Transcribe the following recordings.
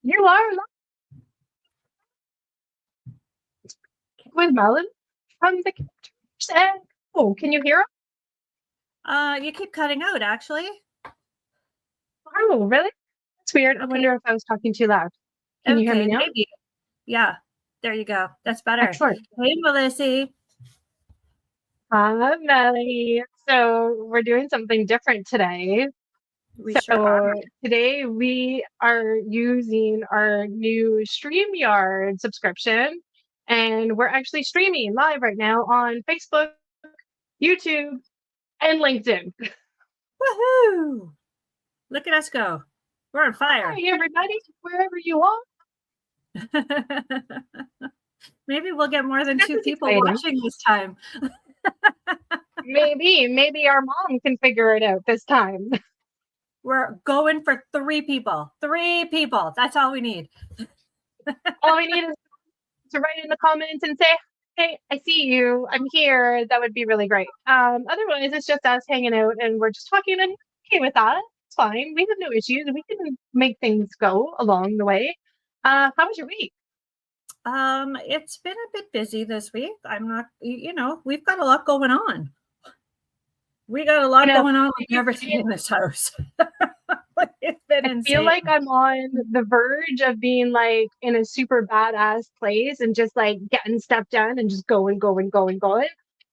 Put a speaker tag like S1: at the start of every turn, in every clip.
S1: You are live with Melon from the Characters and oh, can you hear us?
S2: You keep cutting out, actually.
S1: Oh, really? That's weird. I
S2: Okay.
S1: wonder if I was talking too loud. Can you hear me
S2: Okay,
S1: now?
S2: maybe. Yeah, there you go. That's better.
S1: Excellent.
S2: Hey, Melissa.
S1: Hi, Melly. So we're doing something different today.
S2: We sure are.
S1: So today we are using our new StreamYard subscription, and we're actually streaming live right now on Facebook, YouTube, and LinkedIn.
S2: Woohoo! Look at us go. We're on fire.
S1: Hi, everybody, wherever you are.
S2: Maybe we'll get more than
S1: This
S2: two
S1: is
S2: people
S1: exciting.
S2: watching this time.
S1: Maybe our mom can figure it out this time.
S2: We're going for 3 people. 3 people. That's all we need.
S1: All we need is to write in the comments and say, "Hey, I see you. I'm here." That would be really great. Otherwise, it's just us hanging out and we're just talking, and okay with that. It's fine. We have no issues. We can make things go along the way. How was your week?
S2: It's been a bit busy this week. I'm not, we've got a lot going on. We got a
S1: You
S2: lot
S1: know,
S2: going on with everything in this house. It's been
S1: I feel
S2: insane.
S1: like I'm on the verge of being like in a super badass place and just like getting stuff done and just going, going, going, going.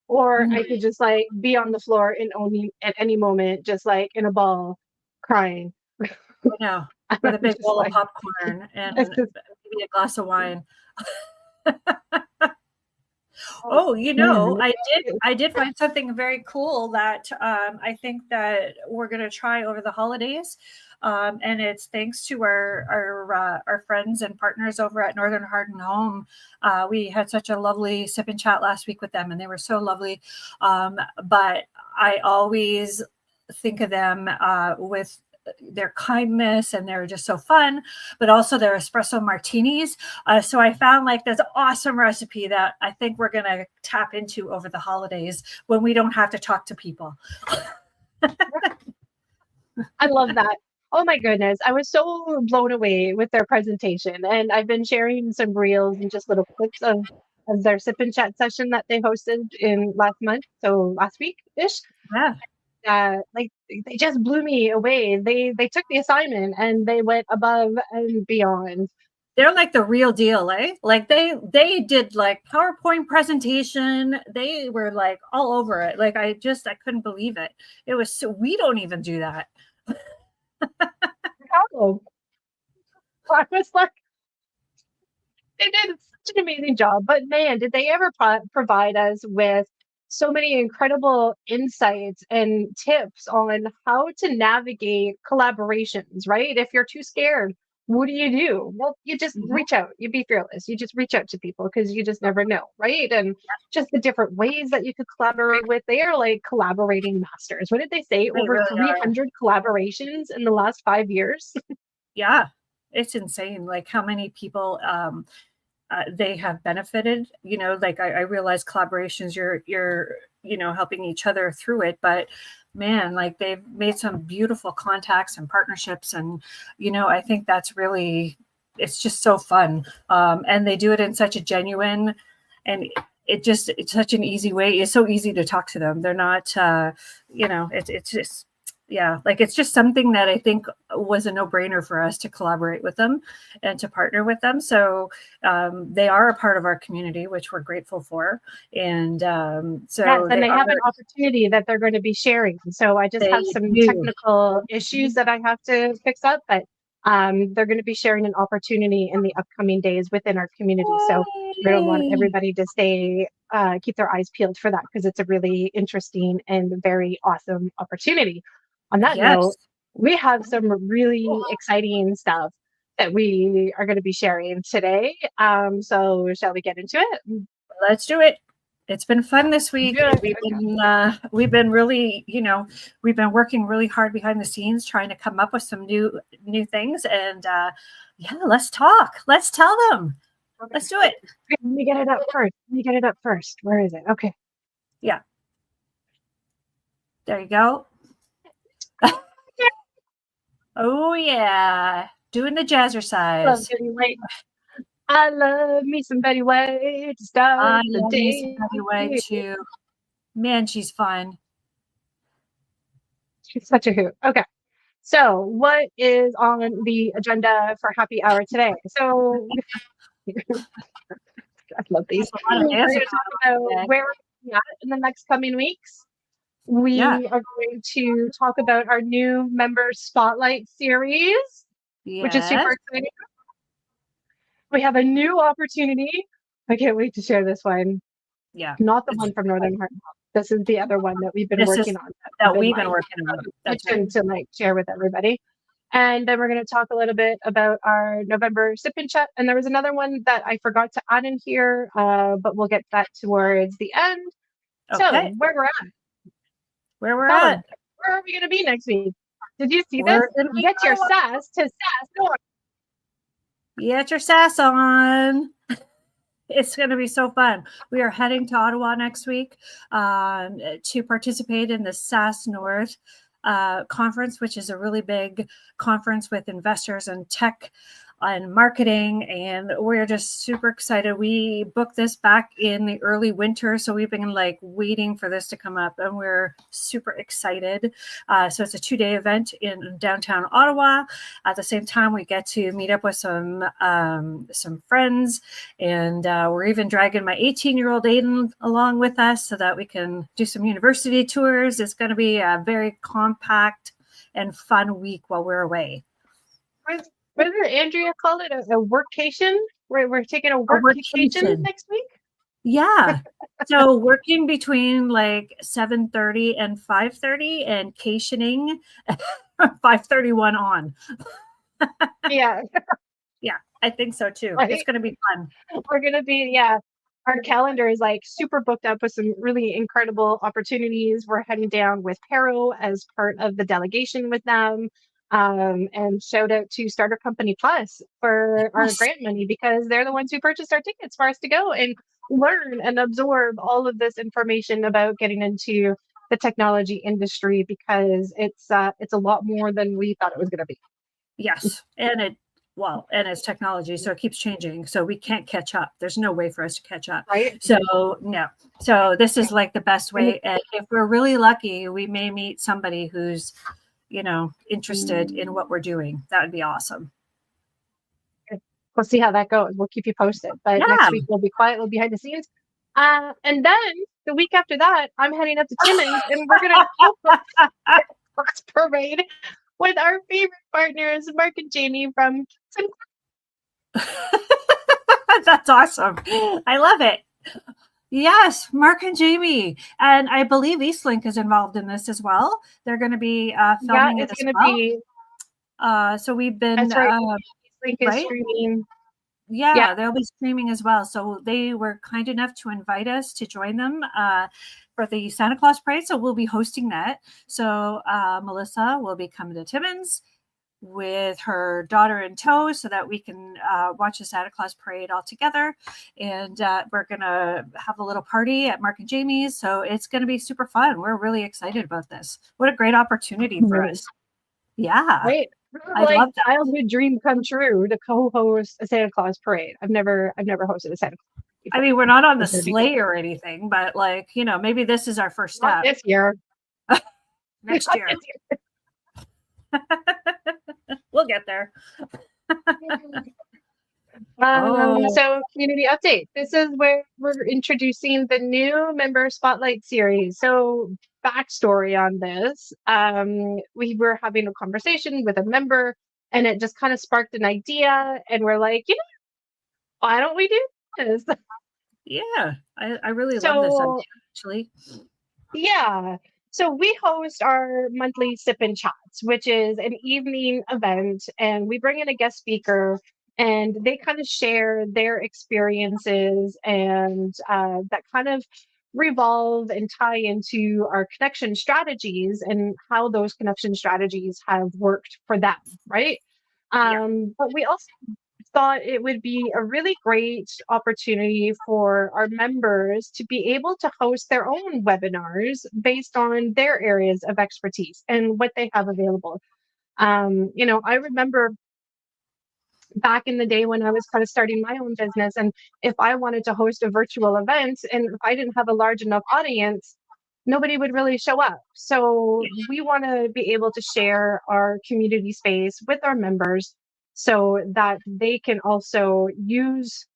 S1: Or I could just like be on the floor and only at any moment, just like in a ball, crying.
S2: I know, with a big
S1: Just
S2: bowl of
S1: like
S2: popcorn and
S1: it's just
S2: maybe a glass of wine.
S1: oh
S2: Oh,
S1: man.
S2: I did find something very cool that I think that we're going to try over the holidays, and it's thanks to our friends and partners over at Northern Heart and Home. We had such a lovely sip and chat last week with them, and they were so lovely. But I always think of them with their kindness, and they're just so fun, but also their espresso martinis. So I found like this awesome recipe that I think we're going to tap into over the holidays when we don't have to talk to people.
S1: I love that. Oh my goodness. I was so blown away with their presentation. And I've been sharing some reels and just little clips of their sip and chat session that they hosted in last month. So last week ish.
S2: Yeah.
S1: Like they just blew me away. They took the assignment and they went above and beyond.
S2: They're like the real deal, eh? Like they did like PowerPoint presentation. They were like all over it. Like I couldn't believe it. It was so we don't even do that.
S1: Oh, I was like, they did such an amazing job. But man, did they ever provide us with so many incredible insights and tips on how to navigate collaborations, right? If you're too scared, what do you do? Well, you just
S2: Mhm.
S1: reach out. You be fearless. You just reach out to people because you just never know, right? And just the different ways that you could collaborate with. They are like collaborating masters. What did they say?
S2: They
S1: Over
S2: really are.
S1: 300 collaborations in the last 5 years.
S2: Yeah. It's insane. Like how many people they have benefited. Like I realize collaborations, you're helping each other through it, but man, like they've made some beautiful contacts and partnerships, and I think that's really it's just so fun, and they do it in such a genuine and it's such an easy way. It's so easy to talk to them. They're not it's just yeah, like it's just something that I think was a no-brainer for us to collaborate with them and to partner with them. So they are a part of our community, which we're grateful for. And
S1: Yes,
S2: so
S1: and they have an opportunity that they're going to be sharing. So I just have
S2: they
S1: some
S2: do.
S1: technical issues that I have to fix up, but they're going to be sharing an opportunity in the upcoming days within our community. So we don't want
S2: Yay.
S1: everybody to keep their eyes peeled for that because it's a really interesting and very awesome opportunity. On that note,
S2: Yes.
S1: we have some really exciting stuff that we are going to be sharing today. So shall we get into it?
S2: Let's do it. It's been fun this week.
S1: Good.
S2: We've been really, we've been working really hard behind the scenes trying to come up with some new things. And yeah, let's talk. Let's tell them.
S1: Okay.
S2: Let's do it.
S1: Let me get it up first. Let me get it up first. Where is it? Okay.
S2: Yeah. There you go. Oh yeah. doing the
S1: Love
S2: jazzercise.
S1: Betty White. I love me some Betty White to start
S2: I
S1: the
S2: love me some
S1: day.
S2: Betty White too. Man, she's fun.
S1: She's such a hoot. Okay. So, what is on the agenda for happy hour today? So, I love these.
S2: There's a lot of
S1: We're going
S2: dancing
S1: to talk
S2: going
S1: about
S2: on today.
S1: where we're at in the next coming weeks.
S2: Yeah.
S1: We are going to talk about our new member spotlight series, which is super
S2: Yes.
S1: exciting. We have a new opportunity. I can't wait to share this one.
S2: Yeah.
S1: Not the
S2: It's
S1: one from Northern Heart. This is the other one that we've been
S2: this is
S1: working on. I've
S2: that
S1: been
S2: we've been
S1: like
S2: working on. That's right.
S1: itching to like share with everybody. And then we're going to talk a little bit about our November sip and chat. And there was another one that I forgot to add in here, but we'll get that towards the end. So
S2: Okay.
S1: where we're at,
S2: Where we're
S1: Colin,
S2: at.
S1: where are we going to be next week? Did you see this?
S2: We're gonna be
S1: Get your
S2: Ottawa.
S1: sass to sass north.
S2: Get your sass on. It's going to be so fun. We are heading to Ottawa next week to participate in the SAS North conference, which is a really big conference with investors and tech and marketing. And we're just super excited. We booked this back in the early winter. So we've been like waiting for this to come up and we're super excited. So it's a 2-day event in downtown Ottawa. At the same time, we get to meet up with some friends, and we're even dragging my 18-year-old Aiden along with us so that we can do some university tours. It's going to be a very compact and fun week while we're away.
S1: What did Andrea call it? A workcation? We're taking a
S2: A
S1: workcation
S2: workation.
S1: next week?
S2: Yeah. So working between like 7:30 and 5:30 and cationing 5:31 on.
S1: Yeah.
S2: Yeah, I think so too.
S1: Right?
S2: It's going to be fun.
S1: We're going to be, yeah. Our calendar is like super booked up with some really incredible opportunities. We're heading down with Paro as part of the delegation with them. And shout out to Starter Company Plus for our
S2: Yes.
S1: grant money because they're the ones who purchased our tickets for us to go and learn and absorb all of this information about getting into the technology industry because it's a lot more than we thought it was going to be.
S2: Yes. And it's technology, so it keeps changing. So we can't catch up. There's no way for us to catch up.
S1: Right?
S2: So no. So this is like the best way. And if we're really lucky, we may meet somebody who's, interested in what we're doing. That would be awesome.
S1: We'll see how that goes. We'll keep you posted. But
S2: Yeah.
S1: next week we'll be quiet. We'll be behind the scenes. And then the week after that, I'm heading up to Timmins, and we're gonna cross parade with our favorite partners, Mark and Jamie from.
S2: That's awesome. I love it. Yes, Mark and Jamie, and I believe Eastlink is involved in this as well. They're going to be filming
S1: Yeah,
S2: it
S1: it's
S2: as
S1: gonna
S2: well.
S1: be.
S2: So we've been
S1: That's right. Link is
S2: right.
S1: streaming.
S2: Yeah, they'll be streaming as well. So they were kind enough to invite us to join them for the Santa Claus Parade. So we'll be hosting that. So Melissa will be coming to Timmins with her daughter in tow so that we can watch the Santa Claus Parade all together. And we're going to have a little party at Mark and Jamie's. So it's going to be super fun. We're really excited about this. What a great opportunity for us. Yeah.
S1: Right.
S2: I
S1: Like
S2: love that.
S1: childhood dream come true to co-host a Santa Claus parade. I've never hosted a Santa Claus parade
S2: I mean, we're not on the
S1: It's gonna be
S2: sleigh or anything, but like, maybe this is our first
S1: not
S2: step
S1: this year.
S2: next
S1: Not
S2: year.
S1: this year.
S2: We'll get there.
S1: So community update. This is where we're introducing the new member spotlight series. So backstory on this. We were having a conversation with a member and it just kind of sparked an idea and we're like, why don't we do this?
S2: Yeah, I really love this idea, actually.
S1: Yeah. So we host our monthly sip and chats, which is an evening event, and we bring in a guest speaker, and they kind of share their experiences, and that kind of revolve and tie into our connection strategies and how those connection strategies have worked for them, right? But we also thought it would be a really great opportunity for our members to be able to host their own webinars based on their areas of expertise and what they have available. I remember back in the day when I was kind of starting my own business. And if I wanted to host a virtual event and if I didn't have a large enough audience, nobody would really show up. So we want to be able to share our community space with our members so that they can also use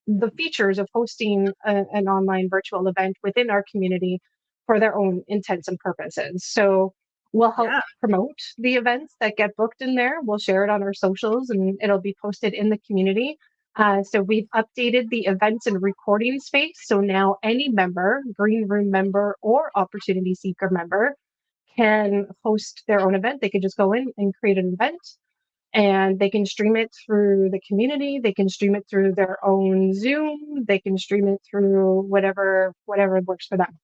S1: the features of hosting an online virtual event within our community for their own intents and purposes. So we'll help
S2: Yeah.
S1: promote the events that get booked in there. We'll share it on our socials and it'll be posted in the community. So we've updated the events and recording space. So now any member, green room member or opportunity seeker member can host their own event. They could just go in and create an event and they can stream it through the community. They can stream it through their own Zoom. They can stream it through whatever works for them.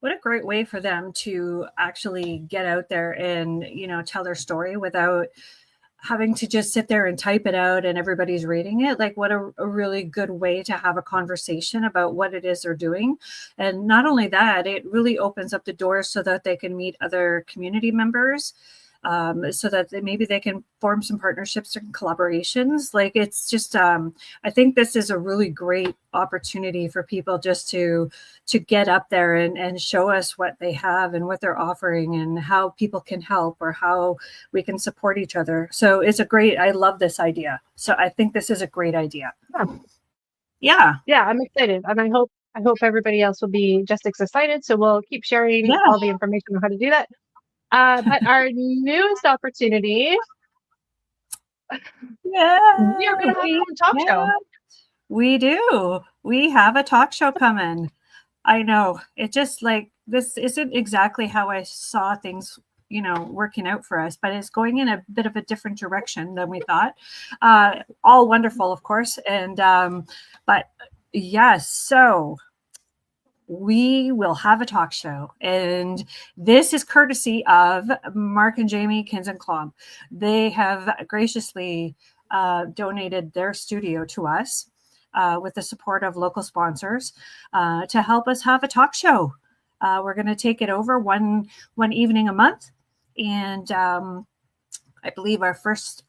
S2: What a great way for them to actually get out there and, tell their story without having to just sit there and type it out and everybody's reading it. Like, what a really good way to have a conversation about what it is they're doing. And not only that, it really opens up the doors so that they can meet other community members, so that maybe they can form some partnerships and collaborations. Like, it's just, I think this is a really great opportunity for people just to get up there and show us what they have and what they're offering and how people can help or how we can support each other. So I love this idea. So I think this is a great idea.
S1: Yeah.
S2: Yeah.
S1: Yeah, I'm excited, and I hope everybody else will be just as excited. So we'll keep sharing
S2: Yeah.
S1: all the information on how to do that. But our newest opportunity, we are
S2: Yeah.
S1: going to have our own talk show.
S2: We do. We have a talk show coming. I know. It just like this isn't exactly how I saw things, working out for us, but it's going in a bit of a different direction than we thought. All wonderful, of course. And but yes, so we will have a talk show, and this is courtesy of Mark and Jamie Kinsen-Klomp. They have graciously donated their studio to us with the support of local sponsors to help us have a talk show. We're going to take it over one evening a month, and I believe our first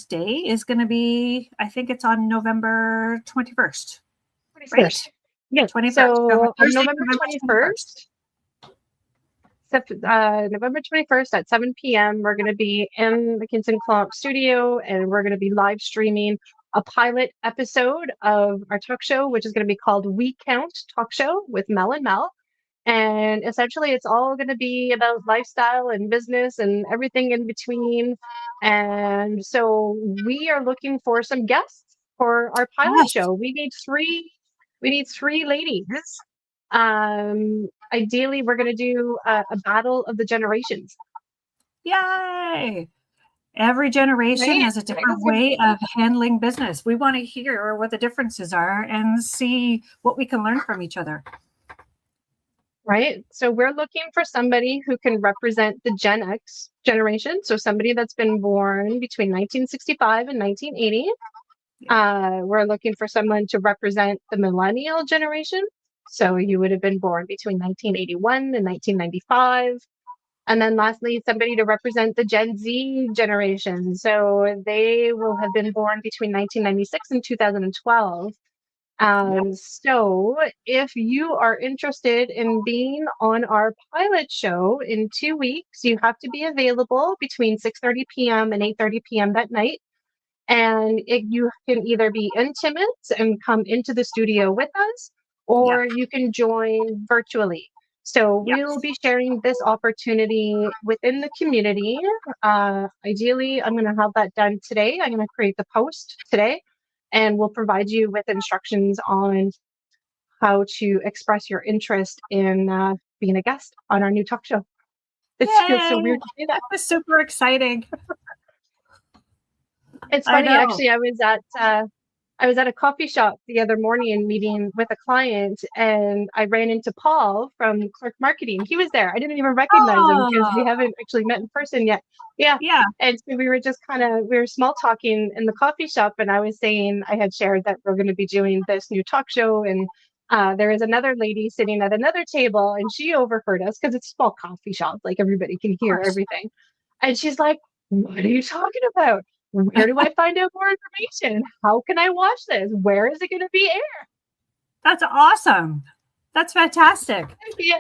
S2: day is going to be, I think it's on November 21st.
S1: 21st.
S2: Right?
S1: Yes.
S2: 21st.
S1: So on
S2: Thursday,
S1: November
S2: November
S1: 21st, November 21st at 7 p.m., we're going to be in the Kinsen-Klomp studio and we're going to be live streaming a pilot episode of our talk show, which is going to be called We Count Talk Show with Mel and Mel. And essentially, it's all going to be about lifestyle and business and everything in between. And so we are looking for some guests for our pilot
S2: Yes.
S1: show. We need three ladies. Ideally, we're going to do a battle of the generations.
S2: Yay. Every generation
S1: Right?
S2: has a different way of handling business. We want to hear what the differences are and see what we can learn from each other.
S1: Right. So we're looking for somebody who can represent the Gen X generation. So somebody that's been born between 1965 and 1980. We're looking for someone to represent the millennial generation. So you would have been born between 1981 and 1995. And then lastly, somebody to represent the Gen Z generation. So they will have been born between 1996 and 2012.
S2: Yep.
S1: So if you are interested in being on our pilot show in 2 weeks, you have to be available between 6:30 p.m. and 8:30 p.m. that night. And you can either be intimate and come into the studio with us,
S2: Yep.
S1: or you can join virtually. So
S2: Yep.
S1: we'll be sharing this opportunity within the community. Ideally, I'm going to have that done today. I'm going to create the post today, and we'll provide you with instructions on how to express your interest in being a guest on our new talk show. It feels so
S2: Yay.
S1: weird to say that.
S2: That was super exciting.
S1: It's
S2: I
S1: funny,
S2: know.
S1: actually. I was at a coffee shop the other morning meeting with a client, and I ran into Paul from Clerk Marketing. He was there. I didn't even recognize him because we
S2: Oh,
S1: haven't actually met in person yet. Yeah.
S2: yeah.
S1: And so we were small talking in the coffee shop, and I was saying I had shared that we're going to be doing this new talk show, and there is another lady sitting at another table, and she overheard us because it's a small coffee shop, like everybody can
S2: Of
S1: hear
S2: course.
S1: everything. And she's like, "What are you talking about?" Where do I find out more information? How can I watch this? Where is it going to be aired?
S2: That's awesome. That's fantastic.
S1: Yeah,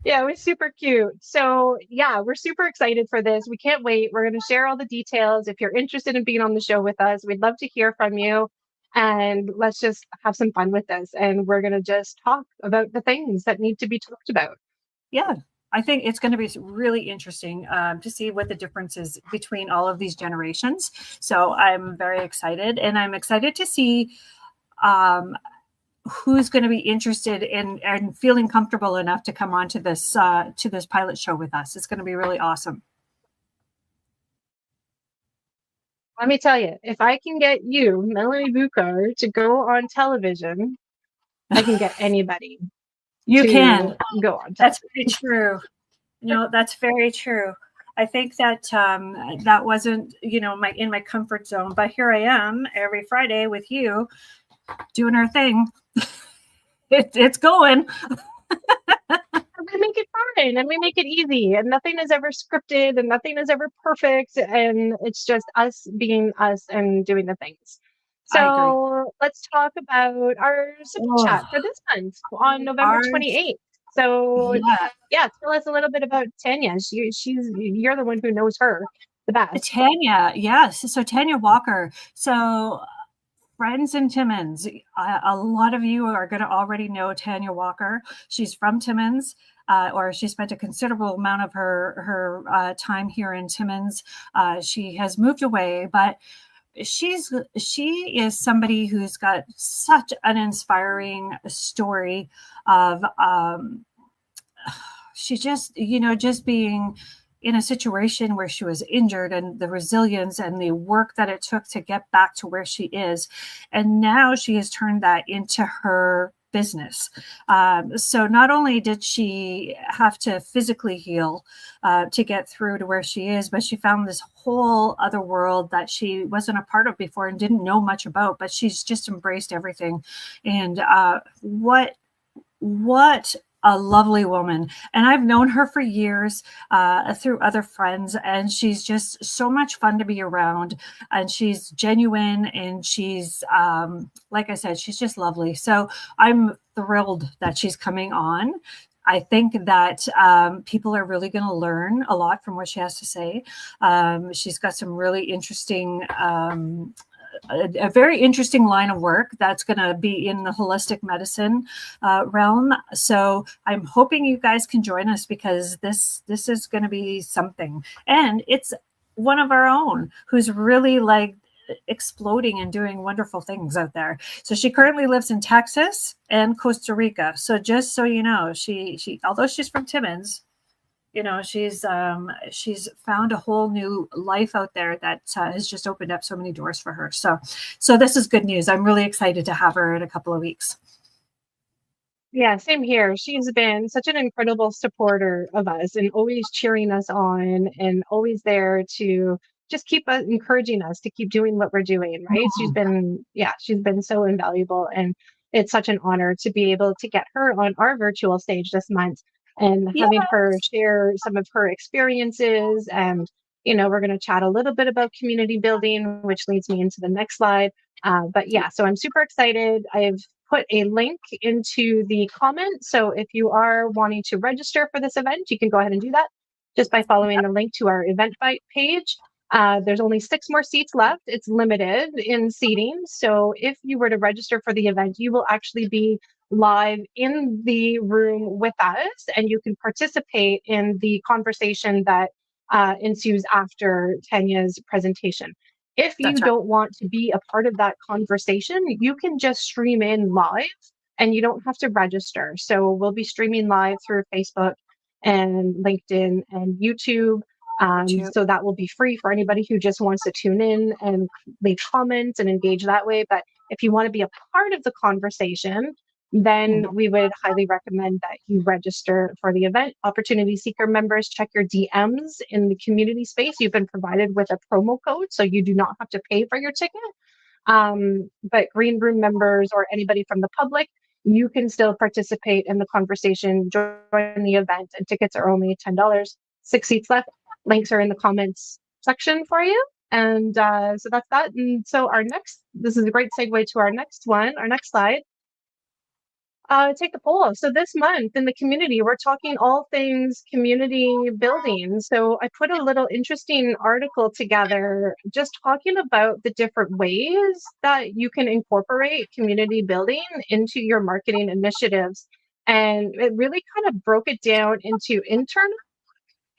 S1: yeah, it was super cute. So, yeah, we're super excited for this. We can't wait. We're going to share all the details. If you're interested in being on the show with us, we'd love to hear from you. And let's just have some fun with this. And we're going to just talk about the things that need to be talked about.
S2: Yeah, I think it's going to be really interesting to see what the difference is between all of these generations. So I'm very excited, and I'm excited to see um, who's going to be interested in and feeling comfortable enough to come on to this pilot show with us. It's going to be really awesome.
S1: Let me tell you, if I can get you, Melanie Bukar, to go on television, I can get anybody
S2: You can.
S1: to go on
S2: That's
S1: television.
S2: very true. That's very true. I think that that wasn't, my in my comfort zone, but here I am every Friday with you doing our thing. It's going.
S1: We make it fun and we make it easy, and nothing is ever scripted and nothing is ever perfect, and it's just us being us and doing the things.
S2: I agree.
S1: So let's talk about our sibling
S2: Oh,
S1: chat for this month on November
S2: ours,
S1: 28th. So
S2: yeah.
S1: yeah, tell us a little bit about Tanya. You're the one who knows her the best.
S2: Tanya, yes. So Tanya Walker. So friends in Timmins. A lot of you are going to already know Tanya Walker. She's from Timmins, or she spent a considerable amount of her time here in Timmins. She has moved away, but she is somebody who's got such an inspiring story of she just being in a situation where she was injured and the resilience and the work that it took to get back to where she is. And now she has turned that into her business. So not only did she have to physically heal to get through to where she is, but she found this whole other world that she wasn't a part of before and didn't know much about, but she's just embraced everything. And what a lovely woman. And I've known her for years through other friends, and she's just so much fun to be around. And she's genuine, and she's, like I said, she's just lovely. So I'm thrilled that she's coming on. I think that people are really going to learn a lot from what she has to say. She's got some really interesting a very interesting line of work that's going to be in the holistic medicine realm. So I'm hoping you guys can join us, because this is going to be something. And it's one of our own who's really like exploding and doing wonderful things out there. So she currently lives in Texas and Costa Rica. So just so you know, she although she's from Timmins, she's found a whole new life out there that has just opened up so many doors for her. So this is good news. I'm really excited to have her in a couple of weeks.
S1: Yeah, same here. She's been such an incredible supporter of us and always cheering us on and always there to just keep encouraging us to keep doing what we're doing, right? She's been so invaluable. And it's such an honor to be able to get her on our virtual stage this month and
S2: Yeah,
S1: having her share some of her experiences. And, we're going to chat a little bit about community building, which leads me into the next slide. But yeah, so I'm super excited. I've put a link into the comments. So if you are wanting to register for this event, you can go ahead and do that just by following the link to our Eventbrite page. There's only 6 more seats left. It's limited in seating. So if you were to register for the event, you will actually be live in the room with us, and you can participate in the conversation that ensues after Tanya's presentation. If you
S2: that's right.
S1: don't want to be a part of that conversation, you can just stream in live and you don't have to register. So we'll be streaming live through Facebook and LinkedIn and YouTube.
S2: YouTube.
S1: So that will be free for anybody who just wants to tune in and leave comments and engage that way. But if you want to be a part of the conversation, then
S2: Mhm.
S1: we would highly recommend that you register for the event. Opportunity Seeker members, check your DMs in the community space. You've been provided with a promo code, so you do not have to pay for your ticket. But Green Room members or anybody from the public, you can still participate in the conversation, join the event, and tickets are only $10. 6 seats left. Links are in the comments section for you. And so that's that. And so this is a great segue to our next one, our next slide. Take the poll. So this month in the community, we're talking all things community building. So I put a little interesting article together just talking about the different ways that you can incorporate community building into your marketing initiatives. And it really kind of broke it down into internal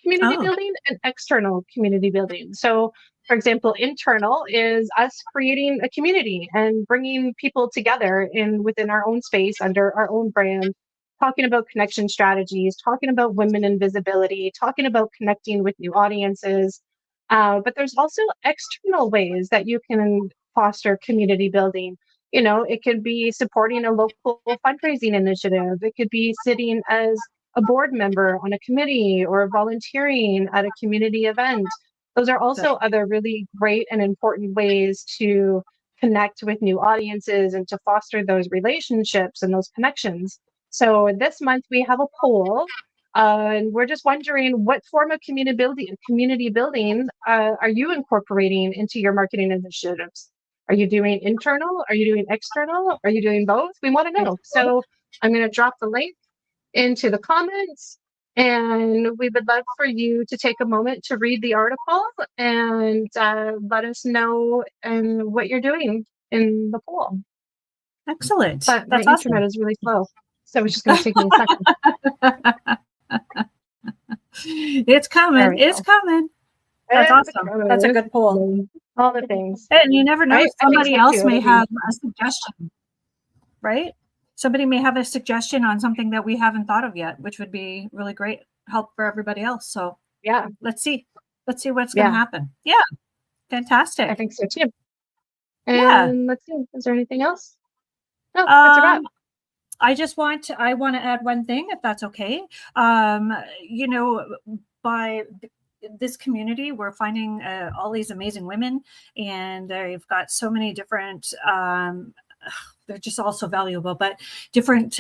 S1: community
S2: Oh,
S1: building and external community building. So, for example, internal is us creating a community and bringing people together within our own space under our own brand, talking about connection strategies, talking about women in visibility, talking about connecting with new audiences. But there's also external ways that you can foster community building. You know, it could be supporting a local fundraising initiative. It could be sitting as a board member on a committee or volunteering at a community event. Those are also other really great and important ways to connect with new audiences and to foster those relationships and those connections. So this month we have a poll, and we're just wondering what form of community building are you incorporating into your marketing initiatives? Are you doing internal? Are you doing external? Are you doing both? We want to know. So I'm going to drop the link into the comments. And we would love for you to take a moment to read the article and let us know what you're doing in the poll.
S2: excellent.
S1: But my
S2: That's awesome.
S1: internet is really slow, so it's just going to take me a second.
S2: It's coming. It's coming. That's awesome. That's a good poll.
S1: All the things.
S2: And you never know,
S1: right?
S2: somebody else may have a suggestion, right? Somebody may have a suggestion on something that we haven't thought of yet, which would be really great help for everybody else. So
S1: yeah,
S2: let's see what's going to happen. Yeah, fantastic.
S1: I think so too. And let's see, is there anything else? No, that's a wrap.
S2: I want to add one thing, if that's okay. You know, by this community, we're finding all these amazing women, and they've got so many different they're just all so valuable, but different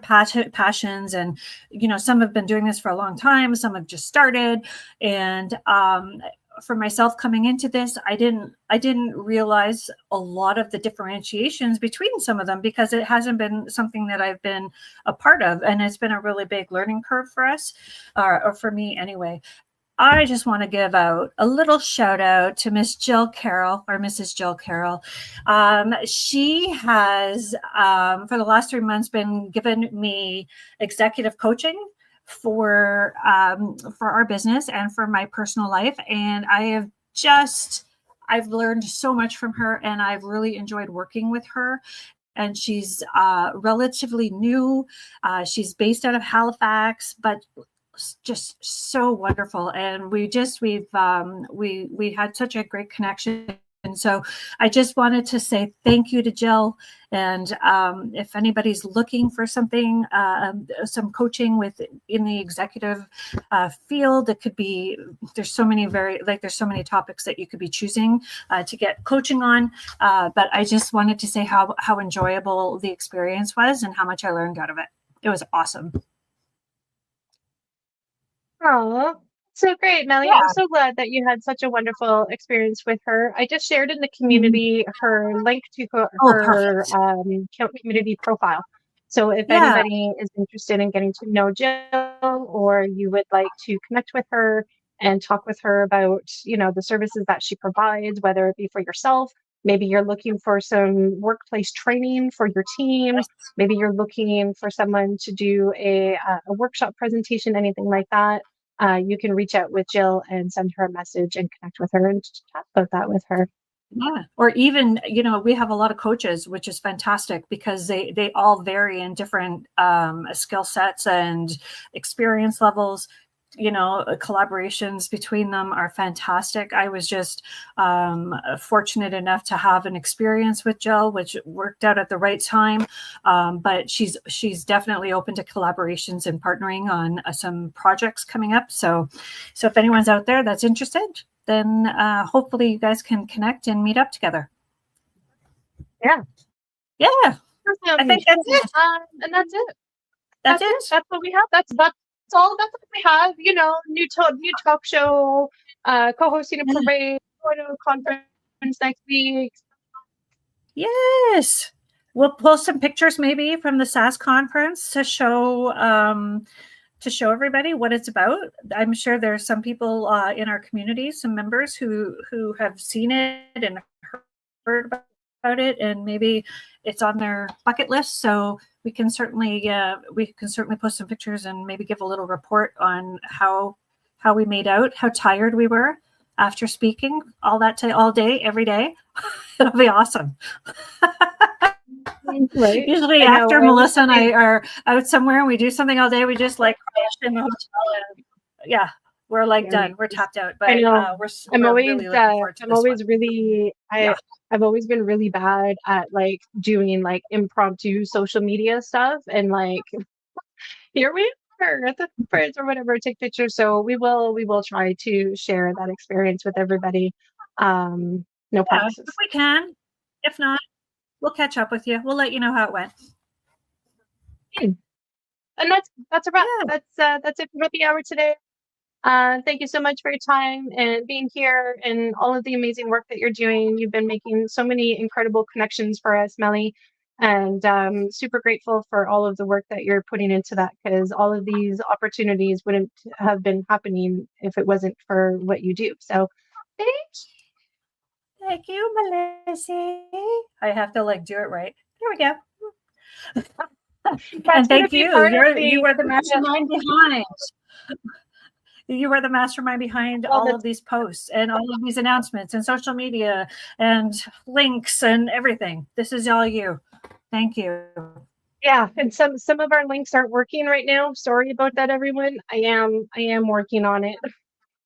S2: passions. And, you know, some have been doing this for a long time. Some have just started. And for myself coming into this, I didn't realize a lot of the differentiations between some of them because it hasn't been something that I've been a part of. And it's been a really big learning curve for us, or for me anyway. I just want to give out a little shout out to Miss Jill Carroll, or Mrs. Jill Carroll. She has, for the last 3 months, been giving me executive coaching for our business and for my personal life. And I've learned so much from her, and I've really enjoyed working with her. And she's relatively new. She's based out of Halifax, but just so wonderful. And we had such a great connection. And so I just wanted to say thank you to Jill. And if anybody's looking for something, some coaching in the executive field, it could be, there's so many topics that you could be choosing to get coaching on. But I just wanted to say how enjoyable the experience was and how much I learned out of it. It was awesome.
S1: Oh, so great, Melly. Yeah. I'm so glad that you had such a wonderful experience with her. I just shared in the community her link to her community profile. So if anybody is interested in getting to know Jill, or you would like to connect with her and talk with her about, you know, the services that she provides, whether it be for yourself, maybe you're looking for some workplace training for your team, maybe you're looking for someone to do a workshop presentation, anything like that. You can reach out with Jill and send her a message and connect with her and chat about that with her.
S2: Yeah. Or even, you know, we have a lot of coaches, which is fantastic because they all vary in different skill sets and experience levels. You know, collaborations between them are fantastic. I was just fortunate enough to have an experience with Jill, which worked out at the right time. But she's definitely open to collaborations and partnering on some projects coming up. So if anyone's out there that's interested, then hopefully you guys can connect and meet up together.
S1: Yeah.
S2: I think that's it.
S1: And that's it.
S2: That's it.
S1: That's what we have. That's all. That's what we have. You know, new talk show co-hosting a parade, going to a conference next week.
S2: Yes. We'll post some pictures maybe from the SAS conference to show everybody what it's about. I'm sure there's some people in our community, some members who have seen it and heard about it, and maybe it's on their bucket list. So we can certainly post some pictures and maybe give a little report on how we made out, how tired we were after speaking all day, every day. It'll be awesome.
S1: Right.
S2: Usually after Melissa and I are out somewhere and we do something all day, we just like crash in the hotel and yeah, we're like done. We're tapped out. But
S1: I'm always
S2: really looking forward to
S1: I've always been really bad at like doing like impromptu social media stuff, and like here we are at the conference or whatever, take pictures. So we will try to share that experience with everybody. No promises.
S2: If we can. If not, we'll catch up with you. We'll let you know how it went.
S1: And that's a wrap. Yeah. That's it for the hour today. Thank you so much for your time and being here and all of the amazing work that you're doing. You've been making so many incredible connections for us, Melly, and super grateful for all of the work that you're putting into that, because all of these opportunities wouldn't have been happening if it wasn't for what you do. So
S2: thank you, Melissa. I have to like do it right. There we go. And thank you. You are the mastermind behind. You are the mastermind behind all of these posts and all of these announcements and social media and links and everything. This is all you. Thank you.
S1: Yeah, and some of our links aren't working right now. Sorry about that, everyone. I am working on it.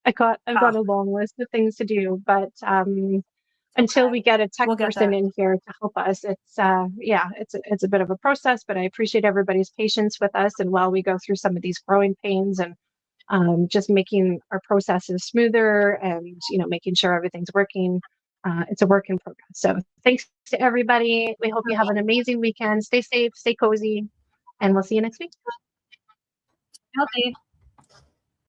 S1: I've got a long list of things to do, but until we get a tech person in here to help us, it's a bit of a process, but I appreciate everybody's patience with us, and while we go through some of these growing pains and just making our processes smoother and making sure everything's working. It's a work in progress. So thanks to everybody. We hope you have an amazing weekend. Stay safe, stay cozy, and we'll see you next week.
S2: Healthy.